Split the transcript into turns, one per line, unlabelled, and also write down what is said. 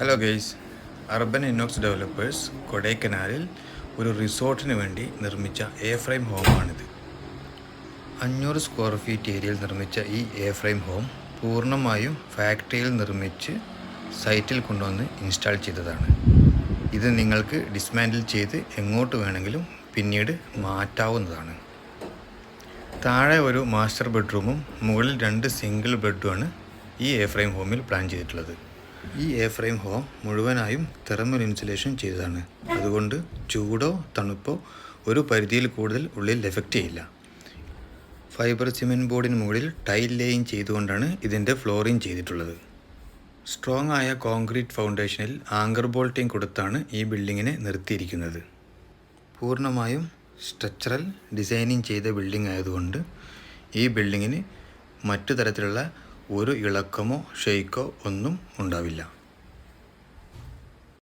Hello guys, urban ഇന്നോക്സ് developers കൊടൈക്കനാലിൽ ഒരു റിസോർട്ടിന് വേണ്ടി നിർമ്മിച്ച എ ഫ്രെയിം ഹോമാണിത്. 500 സ്ക്വയർ ഫീറ്റ് ഏരിയയിൽ നിർമ്മിച്ച ഈ എ ഫ്രെയിം ഹോം പൂർണ്ണമായും ഫാക്ടറിയിൽ നിർമ്മിച്ച് സൈറ്റിൽ കൊണ്ടുവന്ന് ഇൻസ്റ്റാൾ ചെയ്തതാണ്. ഇത് നിങ്ങൾക്ക് ഡിസ്മാൻഡിൽ ചെയ്ത് എങ്ങോട്ട് വേണമെങ്കിലും പിന്നീട് മാറ്റാവുന്നതാണ്. താഴെ ഒരു മാസ്റ്റർ ബെഡ്റൂമും മുകളിൽ 2 സിംഗിൾ ബെഡുമാണ് ഈ എ ഫ്രെയിം ഹോമിൽ പ്ലാൻ ചെയ്തിട്ടുള്ളത്. ഈ എ ഫ്രെയിം ഹോം മുഴുവനായും തെർമൽ ഇൻസുലേഷൻ ചെയ്തതാണ്. അതുകൊണ്ട് ചൂടോ തണുപ്പോ ഒരു പരിധിയിൽ കൂടുതൽ ഉള്ളിൽ എഫക്റ്റ് ചെയ്യില്ല. ഫൈബർ സിമെൻറ്റ് ബോർഡിന് മുകളിൽ ടൈൽ ലേയിങ് ചെയ്തുകൊണ്ടാണ് ഇതിൻ്റെ ഫ്ലോറിങ് ചെയ്തിട്ടുള്ളത്. സ്ട്രോങ് ആയ കോൺക്രീറ്റ് ഫൗണ്ടേഷനിൽ ആങ്കർ ബോൾട്ടിങ് കൊടുത്താണ് ഈ ബിൽഡിങ്ങിനെ നിർത്തിയിരിക്കുന്നത്. പൂർണ്ണമായും സ്ട്രക്ചറൽ ഡിസൈനിങ് ചെയ്ത ബിൽഡിംഗ് ആയതുകൊണ്ട് ഈ ബിൽഡിങ്ങിന് മറ്റു തരത്തിലുള്ള ഒരു ഇളക്കമോ ഷെയ്ക്കോ ഒന്നും ഉണ്ടാവില്ല.